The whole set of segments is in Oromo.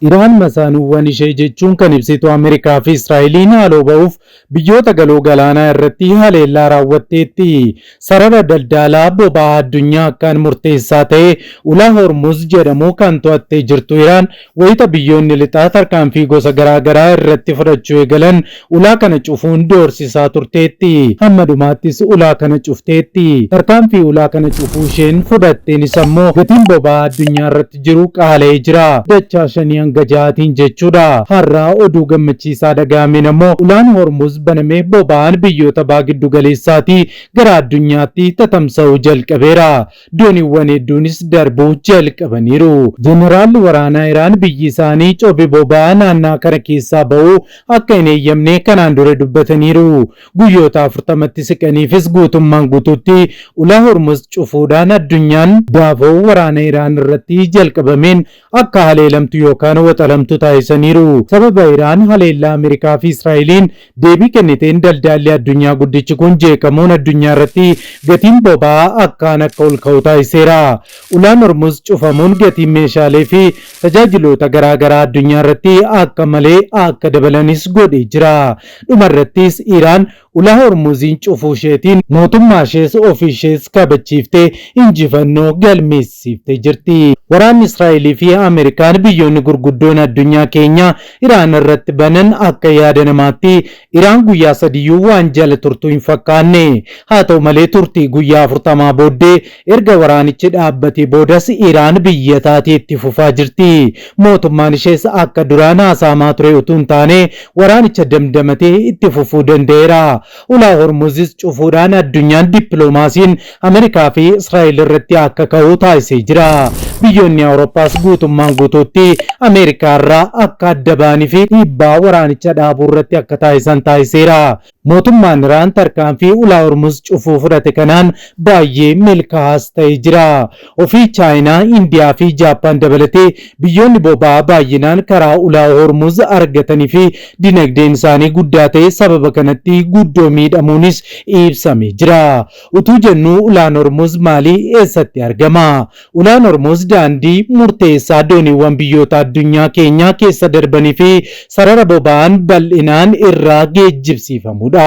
Iraan masaanuuwwan ishee jechuun kan ibsitu Ameerikaa fi Israa'eliin haaloo ba'uuf biyyoota galoo galaanaa irratti haleellaa raawwatteetti. Sarara daldalaa boba'aa addunyaa akkaan murteessaa ta'e ulaa Hormuz jedhamu kan to'attee jirtu Iraan wayita biyyoonni lixaa tarkaanfii gosa garaagaraa irratti fudhachuu eegalan ulaa kana cufuun doorsisaa turteetti. Hamma dhumaattis ulaa kana cufteetti. Tarkaanfii ulaa kana cufuu isheen fudhatteenis ammoo gatiin boba'aa addunyaa irratti jiru qaala'ee jira. Dachaa shanii hanga ja'aatiin jechuudha. Har'aa oduu gammachiisaa dhaga'ameen ammoo ulaan Hormuz banamee boba'aan biyyoota baha giddu galeessaatii gara addunyaatti tatamsa'uu jalqabeera. Dooniiwwan hedduunis darbuu jalqabaniiru. Jeneraalli waraanaa Iraan biyyi isaanii cobe boba'aa naannaa kana keessaa ba'uu akka hin eeyyamne kanaan dura dubbataniiru. Guyyoota 40tti siqaniifis guutummaan guutuutti ulaa Hormuz cufuudhaan addunyaan daafoo waraana Iraan irratti jalqabameen akka haleelamtu yookaan waxalamtu taasisaniiru. Sababa Iraan haleellaa Ameerikaa fi Israa'eliin deebii kenniteen daldalli addunyaa guddichi kun jeeqamuun addunyaa irratti gatiin boba'aa akkaan akka ol ka'u taasiseera. Ulaan Hormuz cufamuun gatiin meeshaalee fi tajaajiloota garaagaraa addunyaa irratti akka malee akka dabalanis godhee jira. Dhumarrattis Iraan ulaa Hormuziin cufuu isheetiin mootummaa ishees ofii ishees kabachiiftee injifannoo galmeessiftee jirti. Waraanni Israa'elii fi Ameerikaan biyyoonni gurguddoon addunyaa keenya Iraan irratti banan akka yaada namaatti Iraan guyyaa sadiyyuu waan jala turtuu hin fakkaanne. Haa ta'u malee turtii guyyaa 40 booddee erga waraanichi dhaabbatee boodas Iraan biyya taatee itti fufaa jirti. Mootummaan ishees akka duraan haasa'amaa ture utuu hin taane waraanicha damdamatee itti fufuu danda'eera. Ulaa Hormuzis cufuudhaan addunyaan dippiloomaasiin Ameerikaa fi Israa'el irratti akka ka'u taasisee jira. Biyyoonni Awurooppaas guutummaan guutuutti Ameerikaa irraa akka adda ba'anii fi dhiibbaa waraanicha dhaabuu irratti akka taasisan taasiseera. Mootummaan Iraan tarkaanfii ulaa Hormuz cufuu fudhate kanaan baay'ee milkaa'aas ta'ee jira. Ofii Chaayinaa, Indiyaa fi Jaappaan dabalatee biyyoonni boba'aa baay'inaan karaa ulaa Hormuz argatanii fi dinagdeen isaanii guddaa ta'e sababa kanatti guddoo miidhamuunis ibsamee jira. Utuu jennuu ulaan Hormuz maalii eessatti argama? Ulaan Hormuz daandii murteessaa dooniiwwan biyyoota addunyaa keenyaa keessa darbanii fi sarara boba'aan bal'inaan irraa geejjibsiifamudha.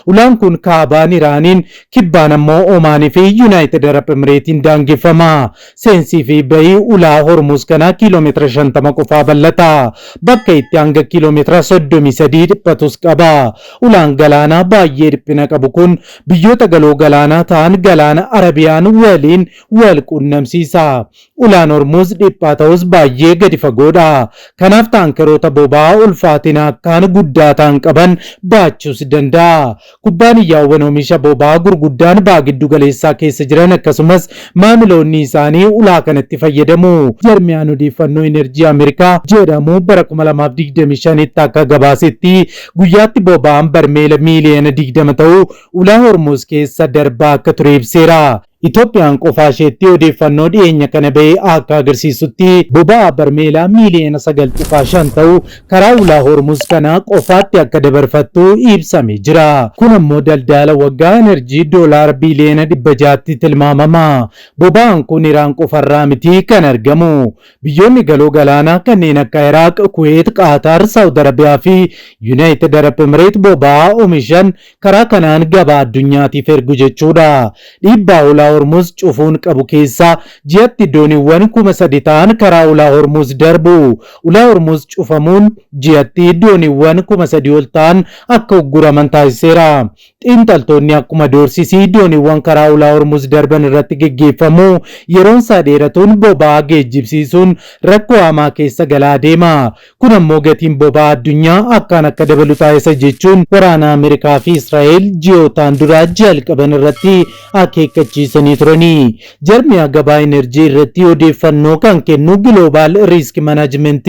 Ulaan kun kaabaan Iraaniin kibbaan ammoo Omaanii fi Yuunaayitid Arab Emireetiin daangeffama. Seensii fi bahii ulaa Hormuz kanaa kiiloomeetira 50 qofaa bal'ata. Bakka itti hanga kiiloomeetira 33 dhiphatus qaba. Ulaan galaanaa baay'ee dhiphina qabu kun biyyoota galoo galaanaa ta'an galaana Arabiyaan waliin wal qunnamsiisa. Ulaan Hormuz dhiphaa ta'us baay'ee gadi fagoodha. Kanaaf taankeroota boba'aa ulfaatina akkaan guddaa ta'an qaban baachuus danda'a. Kubbaaniyyaawwan oomisha boba'aa gurguddaan baha giddu galeessaa keessa jiran akkasumas maamiloonni isaanii ulaa kanatti fayyadamu. Jarmiyaan odeeffannoo enerjii Ameerikaa jedhamu bara 2025tti akka gabaasetti guyyaatti boba'aan barmeela miiliyoona 20 ta'u ulaa Hormuz keessa darbaa akka ture ibseera. Itoophiyaan qofaa isheetti odeeffannoo dhiyeenya kana bahee akka agarsiisutti boba'aa barmeelaa miiliyoona 9.5 ta'u karaa ulaa Hormuz kanaa qofaatti akka dabarfattu ibsamee jira. Kun ammoo daldala waggaa enerjii doolaara biiliyoona 600tti tilmaamama. Boba'aan kun Iraan qofarraa miti kan argamu. Biyyoonni galoo galaanaa kanneen akka Iraaq, Kuweet, Qaataar, Saawud Arabiyaa fi Yuunaayitid Arab Emireet boba'aa oomishan karaa kanaan gabaa addunyaatiif ergu jechuudha. Dhiibbaa ulaa Hormuz cufuun qabu keessaa ji'atti dooniiwwan 3,000 ta'an karaa ulaa Hormuz darbu. Ulaa Hormuz cufamuun ji'atti dooniiwwan 3,000 ol ta'an akka ugguraman taasiseera. Xiinxaltoonni akkuma doorsisii dooniiwwan karaa ulaa Hormuz darban irratti geggeeffamu yeroon isaa dheeratuun boba'aa geejjibsiisuun rakkoo hamaa keessa galaa deema. Kun ammoo gatiin boba'aa addunyaa akkaan akka dabalu taasisa jechuun waraana Ameerikaa fi Israa'el ji'ootaan dura jalqaban irratti akeekkachiisanii turani. Jarmiyaa gabaa enerjii irratti odeeffannoo kan kennu Global Risk Management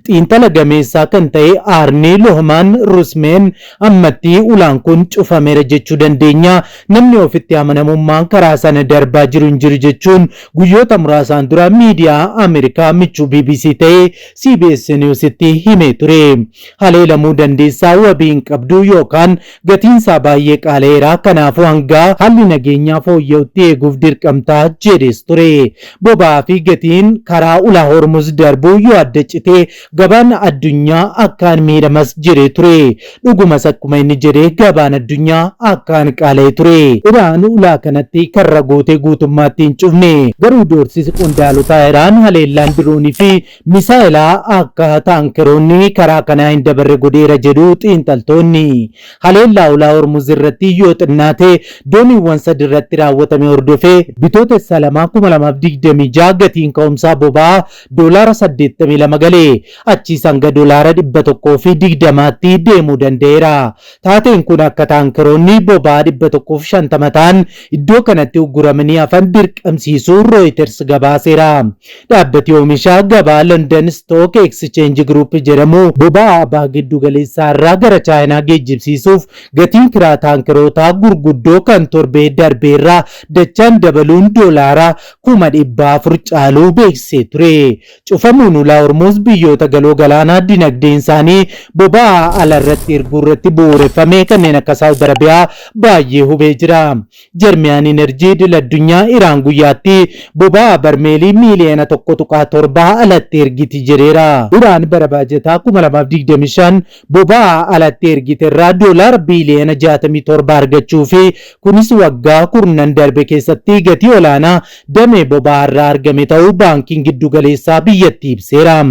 xiinxala gameessaa kan ta'e Arni Lohman Rusmen ammatti ulaan kun cufameera jira jechuu dandeenya. Namni ofitti amanamummaan karaa sana darbaa jiru hin jiru jechuun guyyoota muraasaan dura miidiyaa Ameerikaa michuu BBC ta'ee CBS Newsitti himee ture. Haleelamuu dandeessaa wabii hin qabdu yookaan gatiinsaa baay'ee qaala'eera, kanaafuu hanga haalli nageenyaa fooyya'utti eeguuf dirqamtaa jedhes ture. Boba'aa fi gatiin karaa ulaa Hormuz darbuu yoo adda citee gabaan addunyaa akkaan miidhamas jedhee ture. Dhugumas akkuma inni jedhee gabaan addunyaa akkaan qaala'ee ture. Iraan ulaa kanatti karra gootee guutummaatti hin cufne, garuu doorsisi qondaalota Iraan haleellaan diroonii fi misaa'ilaa akka taankeroonni karaa kanaa hin dabarre godheera jedhu xiinxaltoonni. Haleellaa ulaa Hormuz irratti yoo xinnaate dooniiwwan sadi irratti raawwatame hordofee bitootessa 2026 gatiin ka'umsaa boba'aa $82 galee achiis hanga $120tti deemuu danda'eera. Taateen kun akka taankeroonni boba'aa 150 ta'an iddoo kanatti ugguramanii hafan dirqamsiisuu Reuters gabaaseera. Dhaabbati oomisha gabaa London Stock Exchange Group jedhamu boba'aa abaa giddu galeessaa irraa gara Chaayinaa geejjibsiisuuf gatiin kiraa taankerootaa gurguddoo kan torbee darbeerraa dachaan dabaluun $400,000 caaluu beeksisee ture. Cufamuun ulaa Hormuz biyyoota galoo galaanaa dinagdeen isaanii boba'aa alarratti erguu irratti bu'uureffame kanneen akka Saawud Arabiyaa baay'ee hubee jira. Jarmiyaan Enerjii idil addunyaa Iraan guyyaatti boba'aa barmeelii miiliyoona 1.7 alatti ergiti jedheera. Iraan bara baajataa 2025 boba'aa alatti ergite irraa $67 biiliyoona argachuu fi kunis waggaa kurnan darbe keessatti gatii olaanaa damee boba'aa irraa argame ta'uu baankiin giddu galeessaa biyyattii ibseera.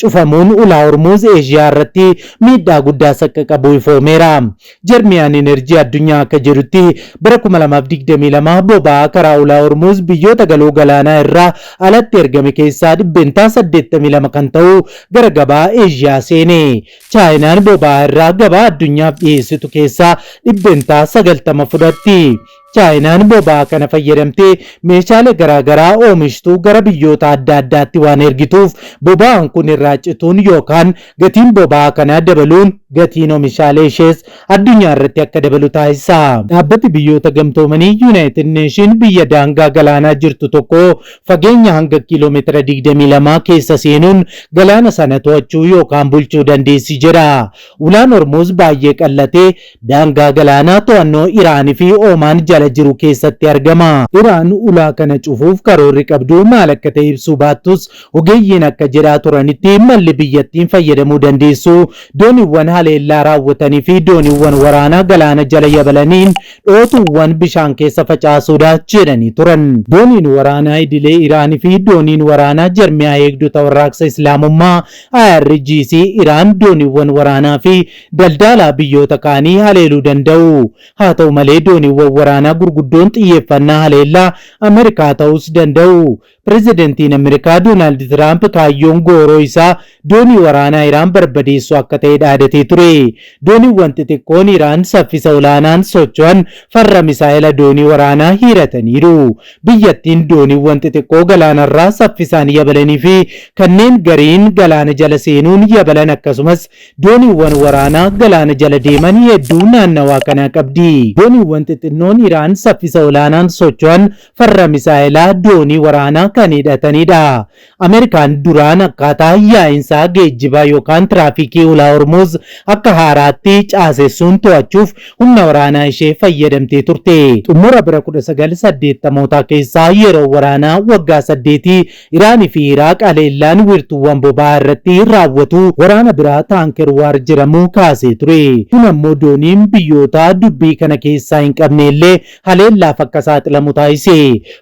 Cufamuun ulaa Hormuz Eeshiyaa irratti miidhaa guddaa qabu ifoomeera. Jarmiyaan Enerjii addunyaa akka jedhutti bara 2022 boba'aa karaa ulaa Hormuz biyyoota galoo galaanaa irraa alatti ergame keessaa 82 kan ta'u gara gabaa Eeshiyaa seene. Chaayinaan boba'aa irraa gabaa addunyaaf dhiyeessitu keessaa 90 fudhatti. Chaayinaan boba'aa kana fayyadamtee meeshaalee garaagaraa oomishtuu gara biyyoota adda addaatti waan ergituuf boba'aan kun irraa cituun yookaan gatiin boba'aa kanaa dabaluun gatiin oomishaalee ishees addunyaa irratti akka dabalu taasisa. Dhaabbati biyyoota gamtoomanii United Nation biyya daangaa galaanaa jirtu tokko fageenya hanga kiiloomeetira 22 keessa seenuun galaana sana to'achuu yookaan bulchuu dandeessi jedha. Ulaan Hormuz baay'ee qallatee daangaa galaanaa to'annoo Iraanii fi Oomaan jala jiru keessatti argama. Iraan ulaa kana cufuuf karoorri qabdu maal akka ta'e ibsuu baattus ogeeyyiin akka jedhaa turanitti malli biyyattiin fayyadamuu dandeessu dooniiwwan haleellaa raawwatanii fi dooniiwwan waraanaa galaana jala yabalaniin dhootuuwwan bishaan keessa facaasuudha jedhanii turan. Dooniin waraanaa idilee Iraanii fi dooniin waraanaa jarmiyaa eegdota warraaqsa Islaamummaa IRGC Iraan dooniiwwan waraanaa fi daldalaa biyyoota kaanii haleeluu danda'u. Haa ta'u malee dooniiwwan waraanaa gurguddoon xiyyeeffannaa haleellaa Ameerikaa ta'us danda'u. Pireezidantiin Ameerikaa Doonaald Tiraamp kaayyoon gooroo isaa doonii waraanaa Iraan barbadeessuu akka ta'e dhaadatee ture. Dooniiwwan xixiqqoon Iraan saffisa olaanaan socho'an farra misaa'ila doonii waraanaa hirataniiru. Biyyattiin dooniiwwan xixiqqoo galaanarraa saffisaan yabalanii fi kanneen gariin galaana jala seenuun yabalan akkasumas dooniiwwan waraanaa galaana jala deeman hedduu naannawaa kanaa qabdi. Dooniiwwan xixinnoon Iraan saffisa olaanaan socho'an farra misaa'ilaa doonii waraanaa kan hidhatanidha. Ameerikaan duraan akkaataa yaa'insaa geejjibaa yookaan tiraafikii ulaa Hormuz akka haaraatti caasessuun to'achuuf humna waraanaa ishee fayyadamtee turte. Xumura bara 1980 keessaa yeroo waraanaa waggaa 8 Iraanii fi Iraaq haleellaan wiirtuuwwan boba'aa irratti raawwatu waraana biraa taanker waar jedhamu kaasee ture. Kun ammoo dooniin biyyoota dubbii kana keessaa hin qabne illee haleellaaf akka saaxilamu taasise.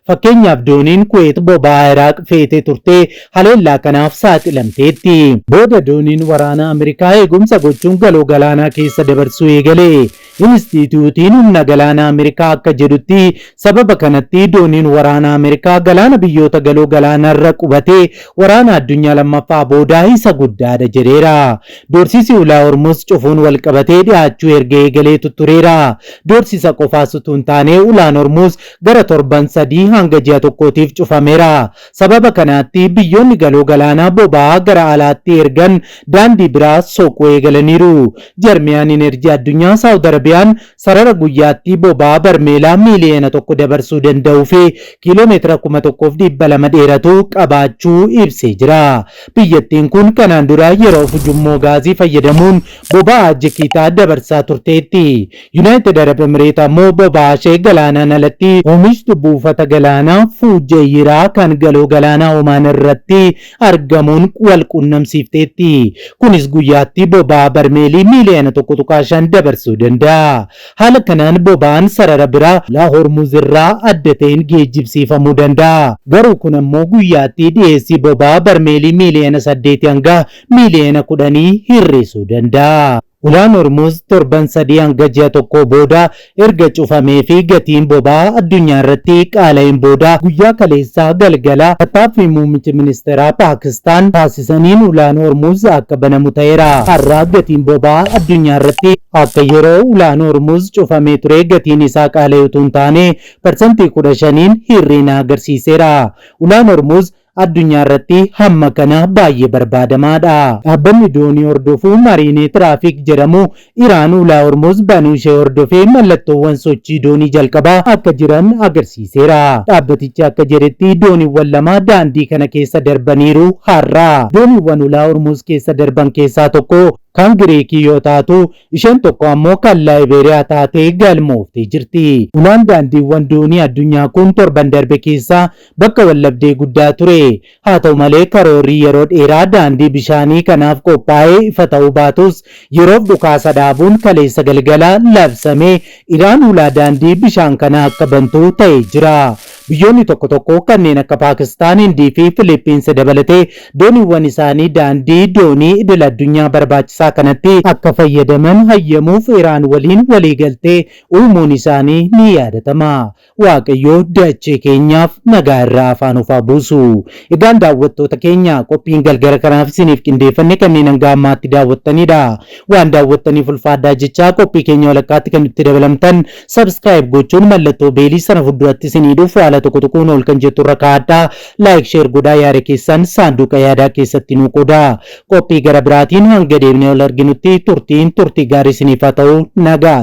Fakkeenyaaf dooniin Kuwait boba'aa Iraaq feetee turte haleellaa kanaaf saaxilamteetti. Booda dooniin waraanaa Ameerikaa eegumsa gochuun galoo galaanaa keessa dabarsuu eegale. Instituutiin humna galaanaa Ameerikaa akka jedhutti sababa kanatti dooniin waraanaa Ameerikaa galaana biyyoota galoo galaanaa irra qubatee waraana addunyaa lammaffaa boodaa isa guddaadha jedheera. Doorsisi ulaa Hormuz cufuun wal qabatee dhiyaachuu erga eegalee tureera. Doorsisa qofaas utuu hin taane ulaan Hormuz gara torban 3 hanga ji'a tokkootiif cufameera. Sababa kanaatti biyyoonni galoo galaanaa boba'aa gara alaatti ergan daandii biraa soquu eegalaniiru. Jarmiyaan Enerjii addunyaa Saawud Arabiyaa Arabiyaan sarara guyyaatti boba'aa barmeelaa miiliyoona tokko dabarsuu danda'uu fi kiiloomeetira 1,200 dheeratu qabaachuu ibsee jira. Biyyattiin kun kanaan dura yeroo ujummoo gaazii fayyadamuun boba'aa jikiitaa dabarsaa turteetti. Yuunaayitid Arab Emireet ammoo boba'aa ishee galaanaan alatti oomishtu buufata galaanaa Fuujeeyiraa kan galoo galaanaa Omaan irratti argamuun wal quunnamsiifteetti. Kunis guyyaatti boba'aa barmeelii miiliyoona 1.5 dabarsuu danda'a. Haala kanaan boba'aan sarara biraa Hormuz irraa adda ta'een geejjibsiifamuu danda'a. Garuu kun ammoo guyyaatti dhiyeessii boba'aa barmeelii miiliyoona 8 hanga miiliyoona 10 hir'isuu danda'a. Ulaan Hormuz torban 3 hanga ji'a tokko booda erga cufamee fi gatiin boba'aa addunyaa irratti qaala'een booda guyyaa kaleessaa galgala tattaaffii muummichi ministeeraa Paakistaan taasisaniin ulaan Hormuz akka banamu ta'eera. Har'aa gatiin boba'aa addunyaa irratti akka yeroo ulaan Hormuz cufamee ture gatiin isaa qaala'ee utuu hin taane parsantii 15 hir'ina agarsiiseera. Ulaan Hormuz addunyaa irratti hamma kana baay'ee barbaadamaadha. Dhaabbanni doonii hordofuu Mariinee Tiraafiik jedhamu Iraan ulaa Hormuz banuu ishee hordofee mallattoowwan sochii doonii jalqabaa akka jiran agarsiiseera. Dhaabbatichi akka jedhetti dooniiwwan lama daandii kana keessa darbaniiru har'a. Dooniiwwan ulaa Hormuz keessa darban keessaa tokko kan Giriikii yoo taatu isheen tokko ammoo kan Laayiberiyaa taatee galmooftee jirti. Ulaan daandiiwwan doonii addunyaa kun torban darbe keessa bakka wallabdee guddaa ture. Haa ta'u malee karoorri yeroo dheeraa daandii bishaanii kanaaf qophaa'ee ifa ta'uu baatus yeroof dhukaasa dhaabuun kaleessa galgala labsamee Iraan ulaa daandii bishaan kanaa akka bantu ta'ee jira. Biyyoonni tokko tokko kanneen akka Paakistaan, Hindii fi Filiippiinsi dabalatee dooniiwwan isaanii daandii doonii idil addunyaa barbaachisaa kanatti akka fayyadaman hayyamuuf Iraan waliin waliigaltee uumuun isaanii ni yaadatama. Waaqayyo dachee keenyaaf nagaa irraa afaan ufaa buusu. Egaan daawwattoota keenya qophiin galgala kanaaf isiniif qindeeffanne kanneen hanga ammaatti daawwattanidha. Waan daawwattaniif ulfaadhaa jechaa qophii keenya walakkaatti kan itti dabalamtan subscribe gochuun mallattoo beelii sana fuulduratti isinii dhufu haala tokko tokkoon ol kan jettu irra kaa'adhaa. Like share godhaa yaada keessan saanduqa yaadaa keessatti nuu qodaa. Qophii gara biraatiin hanga deebinee ol arginutti turtii gaarii isiniif haa ta'u nagaa.